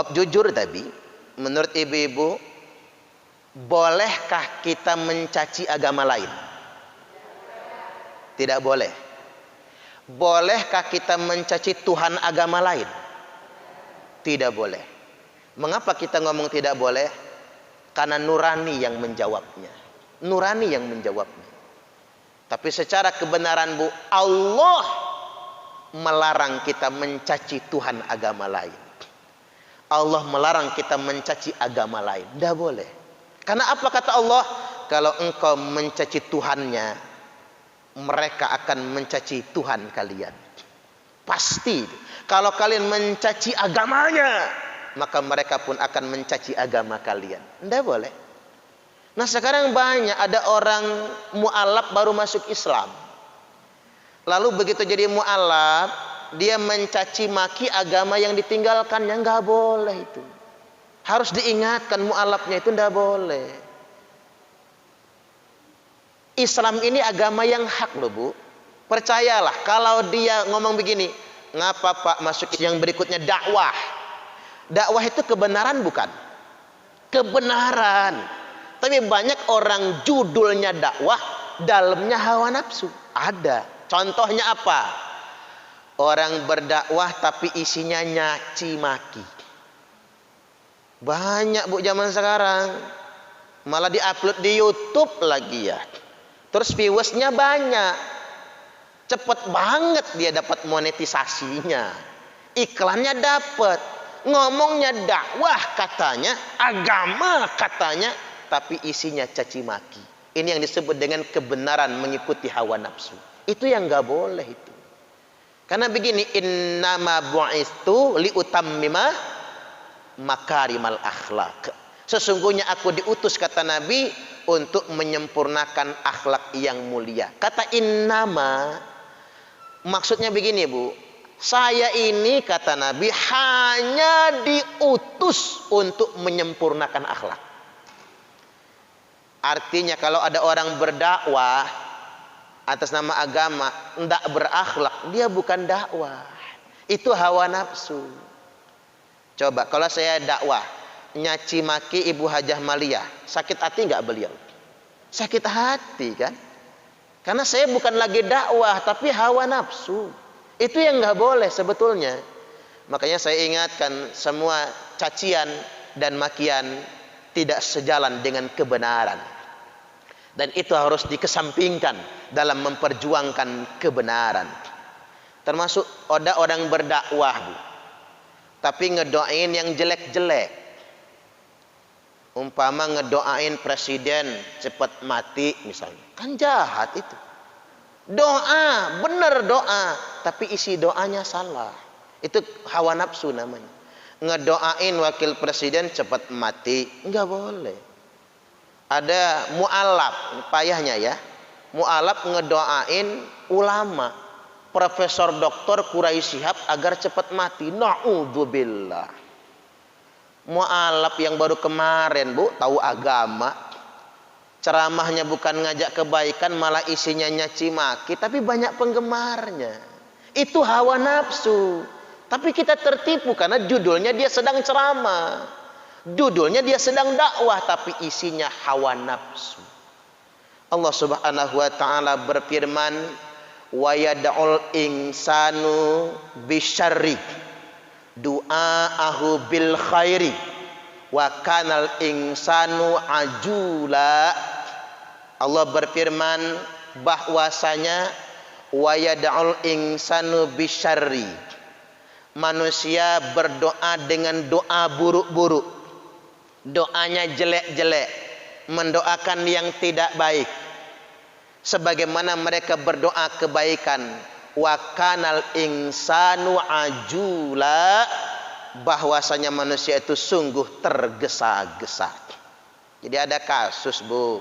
Jawab jujur tapi, menurut ibu-ibu, bolehkah kita mencaci agama lain? Tidak boleh. Bolehkah kita mencaci Tuhan agama lain? Tidak boleh. Mengapa kita ngomong tidak boleh? Karena nurani yang menjawabnya. Nurani yang menjawabnya. Tapi secara kebenaran Bu, Allah melarang kita mencaci Tuhan agama lain. Allah melarang kita mencaci agama lain. Tidak boleh. Karena apa kata Allah? Kalau engkau mencaci Tuhannya, mereka akan mencaci Tuhan kalian. Pasti. Kalau kalian mencaci agamanya, maka mereka pun akan mencaci agama kalian. Tidak boleh. Nah sekarang banyak ada orang mu'alaf baru masuk Islam. Lalu begitu jadi mu'alaf, dia mencaci maki agama yang ditinggalkannya. Nggak boleh itu. Harus diingatkan mu'alafnya itu nggak boleh. Islam ini agama yang hak loh Bu. Percayalah kalau dia ngomong begini, ngapa Pak masuk yang berikutnya dakwah? Dakwah itu kebenaran bukan? Kebenaran. Tapi banyak orang judulnya dakwah, dalamnya hawa nafsu. Ada. Contohnya apa? Orang berdakwah tapi isinya nyaci maki. Banyak Bu zaman sekarang. Malah diupload di YouTube lagi ya. Terus viewersnya banyak. Cepet banget dia dapat monetisasinya. Iklannya dapat. Ngomongnya dakwah katanya, agama katanya, tapi isinya caci maki. Ini yang disebut dengan kebenaran mengikuti hawa nafsu. Itu yang nggak boleh itu. Karena begini, innama bu'istu liutammima makarimal akhlak. Sesungguhnya aku diutus kata Nabi untuk menyempurnakan akhlak yang mulia. Kata innama maksudnya begini Bu, saya ini kata Nabi hanya diutus untuk menyempurnakan akhlak. Artinya kalau ada orang berdakwah atas nama agama tidak berakhlak, dia bukan dakwah. Itu hawa nafsu. Coba kalau saya dakwah nyaci maki Ibu Hajah Malia, sakit hati nggak beliau? Sakit hati kan? Karena saya bukan lagi dakwah tapi hawa nafsu. Itu yang nggak boleh sebetulnya. Makanya saya ingatkan semua cacian dan makian tidak sejalan dengan kebenaran. Dan itu harus dikesampingkan dalam memperjuangkan kebenaran. Termasuk ada orang berdakwah Bu, tapi ngedoain yang jelek-jelek. Umpama ngedoain presiden cepat mati misalnya. Kan jahat itu. Doa, benar doa, tapi isi doanya salah. Itu hawa nafsu namanya. Ngedoain wakil presiden cepat mati, enggak boleh. Ada mu'alaf, payahnya ya. Mu'alaf ngedoain ulama, Profesor Doktor Quraisy Shihab agar cepat mati. Na'udzubillah. Mu'alaf yang baru kemarin Bu, tahu agama, ceramahnya bukan ngajak kebaikan, malah isinya nyaci maki, tapi banyak penggemarnya. Itu hawa nafsu. Tapi kita tertipu karena judulnya dia sedang ceramah. Judulnya dia sedang dakwah tapi isinya hawa nafsu. Allah Subhanahu wa taala berfirman, "Wa yad'ul insanu bisyarri du'aahu bil khairi wa kanal insanu ajula." Allah berfirman bahwasanya wa yad'ul insanu bisyarri, manusia berdoa dengan doa buruk-buruk. Doanya jelek-jelek, mendoakan yang tidak baik. Sebagaimana mereka berdoa kebaikan, wa kanal insanu ajula, bahwasanya manusia itu sungguh tergesa-gesa. Jadi ada kasus Bu,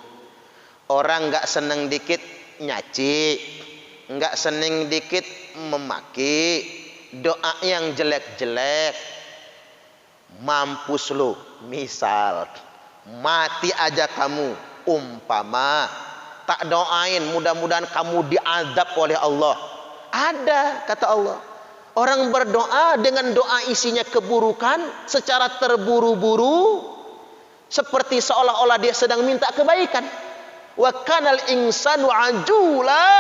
orang nggak seneng dikit nyaci, nggak seneng dikit memaki, doa yang jelek-jelek. Mampus lu, misal mati aja kamu, umpama tak doain mudah-mudahan kamu diazab oleh Allah. Ada kata Allah, Orang berdoa dengan doa isinya keburukan secara terburu-buru, seperti seolah-olah dia sedang minta kebaikan. Wa kanal insanu ajula.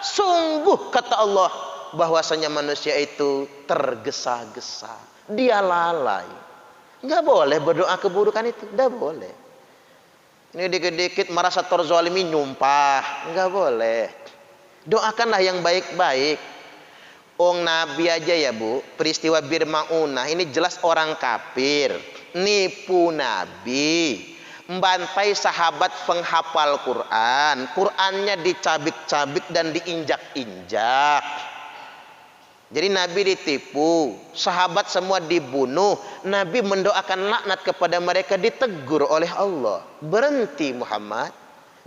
Sungguh kata Allah bahwasanya manusia itu tergesa-gesa. Dia lalai. Enggak boleh berdoa keburukan itu, enggak boleh. Ini dikit-dikit merasa terzalimi nyumpah, enggak boleh. Doakanlah yang baik-baik. Nabi aja ya Bu, peristiwa Bir Maunah ini jelas orang kafir, nipu Nabi, membantai sahabat penghafal Quran, Qurannya dicabik-cabik dan diinjak-injak. Jadi Nabi ditipu, sahabat semua dibunuh, Nabi mendoakan laknat kepada mereka, ditegur oleh Allah. Berhenti Muhammad,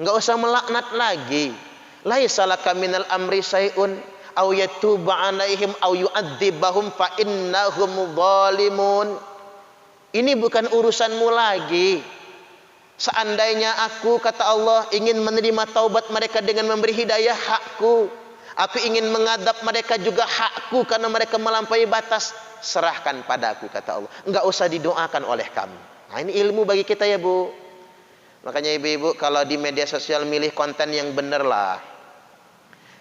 nggak usah melaknat lagi. Laisa laka minal amri syai'un aw yatuba alaihim aw yu'adzibahum fa innahum zalimun. Ini bukan urusanmu lagi. Seandainya aku, kata Allah, ingin menerima taubat mereka dengan memberi hidayah, hakku. Aku ingin mengadab mereka juga, hakku, karena mereka melampaui batas. Serahkan padaku, kata Allah. Enggak usah didoakan oleh kamu. Nah, ini ilmu bagi kita ya Bu. Makanya ibu-ibu kalau di media sosial milih konten yang bener lah.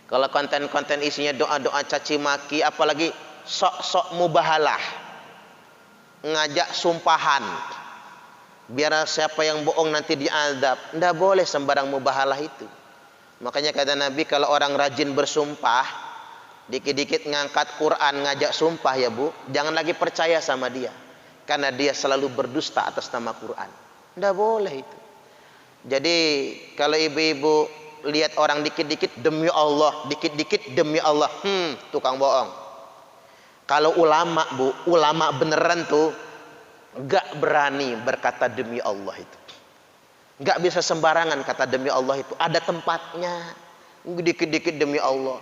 Kalau konten-konten isinya doa-doa caci maki, apalagi sok-sok mubahalah, ngajak sumpahan, biar siapa yang bohong nanti diazab. Nggak boleh sembarang mubahalah itu. Makanya kata Nabi, kalau orang rajin bersumpah, dikit-dikit ngangkat Quran, ngajak sumpah ya Bu, jangan lagi percaya sama dia, karena dia selalu berdusta atas nama Quran. Nggak boleh itu. Jadi kalau ibu-ibu lihat orang dikit-dikit demi Allah, dikit-dikit demi Allah, tukang bohong. Kalau ulama Bu, ulama beneran tuh gak berani berkata demi Allah itu. Gak bisa sembarangan kata demi Allah itu, ada tempatnya. Dikit-dikit demi Allah.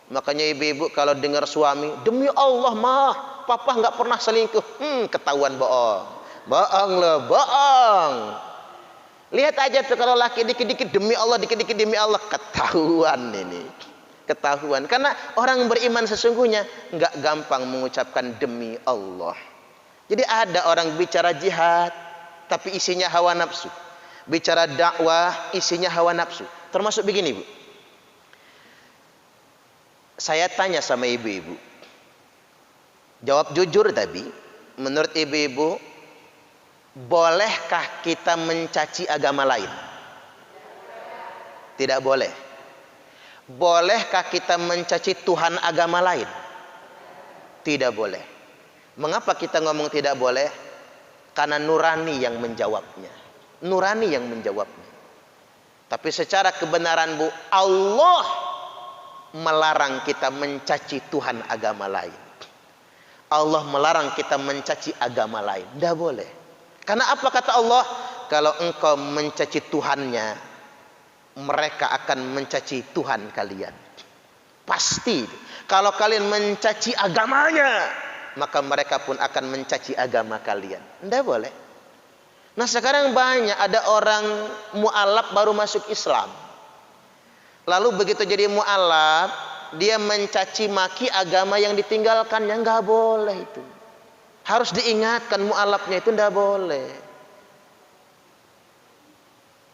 Makanya ibu-ibu kalau dengar suami, demi Allah mah papa gak pernah selingkuh, ketahuan bohong. Bohong loh, bohong. Lihat aja tuh kalau laki dikit-dikit demi Allah, dikit-dikit demi Allah, ketahuan ini. Ketahuan. Karena orang beriman sesungguhnya nggak gampang mengucapkan demi Allah. Jadi ada orang bicara jihad tapi isinya hawa nafsu. Bicara dakwah isinya hawa nafsu. Termasuk begini Bu. Saya tanya sama ibu-ibu. Jawab jujur tapi menurut ibu-ibu, bolehkah kita mencaci agama lain? Tidak boleh. Bolehkah kita mencaci Tuhan agama lain? Tidak boleh. Mengapa kita ngomong tidak boleh? Karena nurani yang menjawabnya. Nurani yang menjawabnya. Tapi secara kebenaran Bu, Allah melarang kita mencaci Tuhan agama lain. Allah melarang kita mencaci agama lain. Tidak boleh. Karena apa kata Allah? Kalau engkau mencaci Tuhannya, mereka akan mencaci Tuhan kalian. Pasti. Kalau kalian mencaci agamanya, maka mereka pun akan mencaci agama kalian. Tidak boleh. Nah sekarang banyak ada orang mu'alaf baru masuk Islam. Lalu begitu jadi mu'alaf, dia mencaci maki agama yang ditinggalkannya. Nggak boleh itu. Harus diingatkan mu'alafnya itu tidak boleh.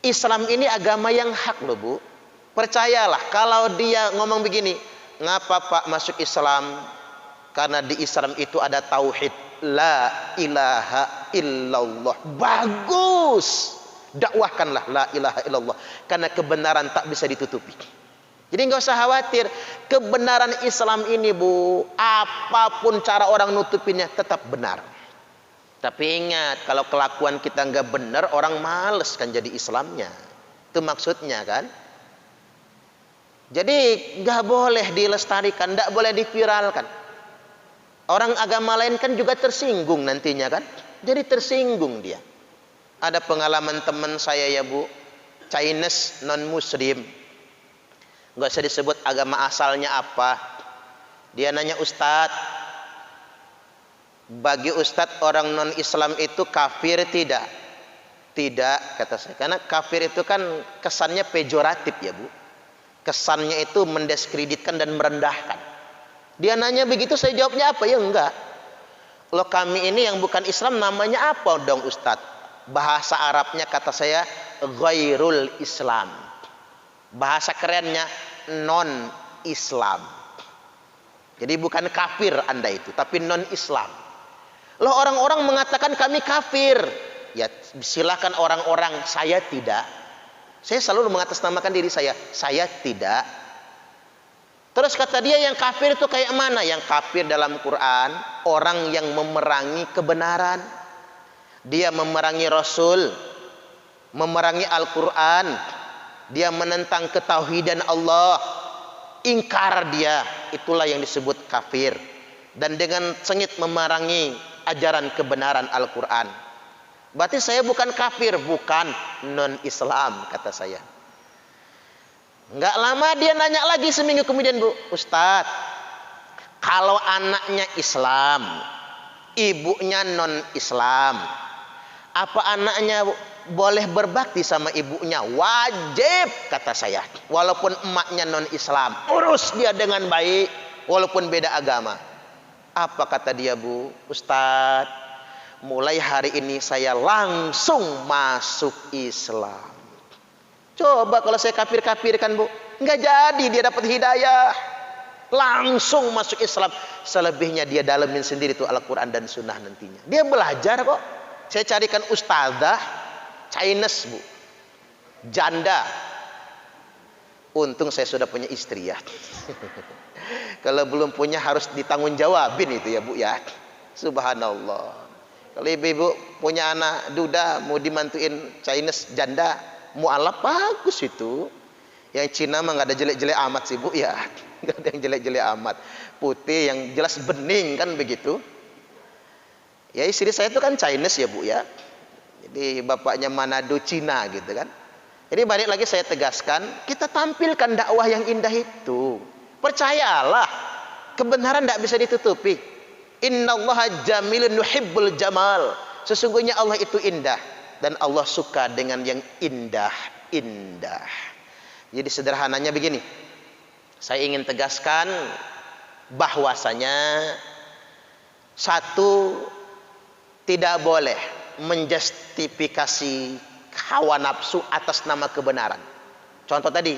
Islam ini agama yang hak loh Bu. Percayalah kalau dia ngomong begini, ngapa Pak masuk Islam? Karena di Islam itu ada tauhid, la ilaha illallah. Bagus. Dakwahkanlah la ilaha illallah. Karena kebenaran tak bisa ditutupi. Jadi nggak usah khawatir. Kebenaran Islam ini Bu, apapun cara orang nutupinnya tetap benar. Tapi ingat, kalau kelakuan kita nggak benar, orang males kan jadi Islamnya. Itu maksudnya kan. Jadi nggak boleh dilestarikan, nggak boleh diviralkan. Orang agama lain kan juga tersinggung nantinya kan. Jadi tersinggung dia. Ada pengalaman teman saya ya Bu, Chinese non Muslim. Nggak usah disebut agama asalnya apa. Dia nanya, Ustadz, bagi Ustadz orang non Islam itu kafir tidak? Tidak, kata saya. Karena kafir itu kan kesannya pejoratif ya Bu. Kesannya itu mendiskreditkan dan merendahkan. Dia nanya begitu, saya jawabnya apa? Ya enggak. Loh, kami ini yang bukan Islam namanya apa dong Ustadz? Bahasa Arabnya kata saya ghairul Islam. Bahasa kerennya non-Islam. Jadi bukan kafir Anda itu, tapi non-Islam. Loh, orang-orang mengatakan kami kafir. Ya silakan orang-orang, saya tidak. Saya selalu mengatasnamakan diri saya tidak. Terus kata dia yang kafir itu kayak mana? Yang kafir dalam Quran, orang yang memerangi kebenaran. Dia memerangi Rasul, memerangi Al-Quran. Dia menentang ketauhidan Allah, ingkar dia, itulah yang disebut kafir. Dan dengan sengit memerangi ajaran kebenaran Al-Quran. Berarti saya bukan kafir, bukan non-Islam, kata saya. Nggak lama dia nanya lagi seminggu kemudian, Bu, Ustadz, kalau anaknya Islam, ibunya non-Islam, apa anaknya boleh berbakti sama ibunya? Wajib, kata saya. Walaupun emaknya non-Islam, urus dia dengan baik, walaupun beda agama. Apa kata dia, Bu? Ustadz, mulai hari ini saya langsung masuk Islam. Coba kalau saya kafir-kafirkan, Bu, nggak jadi dia dapat hidayah. Langsung masuk Islam. Selebihnya dia dalemin sendiri tuh Al-Quran dan Sunnah nantinya. Dia belajar kok. Saya carikan ustazah Chinese, Bu, janda. Untung saya sudah punya istri ya. Kalau belum punya harus ditanggung jawabin itu ya, Bu ya. Subhanallah. Kalau ibu-ibu punya anak duda mau dimantuin Chinese janda, mualaf bagus itu. Yang Cina mah nggak ada jelek-jelek amat sih, Bu ya. Nggak ada yang jelek-jelek amat. Putih yang jelas bening kan begitu. Ya istri saya itu kan Chinese ya, Bu ya. Jadi bapaknya Manado Cina gitu kan. Jadi balik lagi saya tegaskan, kita tampilkan dakwah yang indah itu. Percayalah, kebenaran tidak bisa ditutupi. Innallaha jamilun yuhibbul jamal. Sesungguhnya Allah itu indah dan Allah suka dengan yang indah-indah. Jadi sederhananya begini. Saya ingin tegaskan bahwasanya satu, tidak boleh menjustifikasi hawa nafsu atas nama kebenaran. Contoh tadi,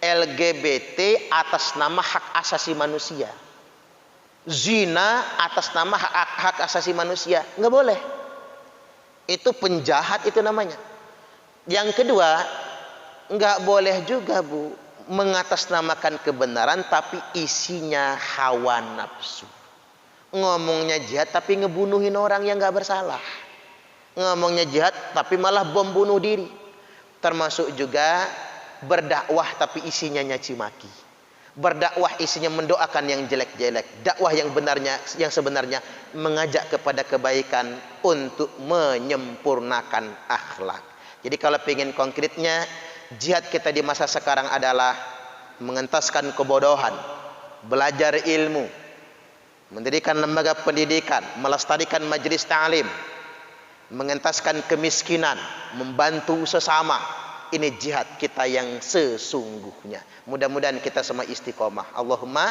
LGBT atas nama hak asasi manusia. Zina atas nama hak asasi manusia, nggak boleh. Itu penjahat itu namanya. Yang kedua, nggak boleh juga, Bu, mengatasnamakan kebenaran tapi isinya hawa nafsu. Ngomongnya jihad tapi ngebunuhin orang yang nggak bersalah. Ngomongnya jihad tapi malah bom bunuh diri. Termasuk juga berdakwah tapi isinya nyaci maki. Berdakwah isinya mendoakan yang jelek-jelek. Dakwah yang sebenarnya mengajak kepada kebaikan untuk menyempurnakan akhlak. Jadi kalau ingin konkretnya, jihad kita di masa sekarang adalah mengentaskan kebodohan, belajar ilmu, mendirikan lembaga pendidikan, melestarikan majelis ta'lim, mengentaskan kemiskinan, membantu sesama. Ini jihad kita yang sesungguhnya. Mudah-mudahan kita semua istiqomah. Allahumma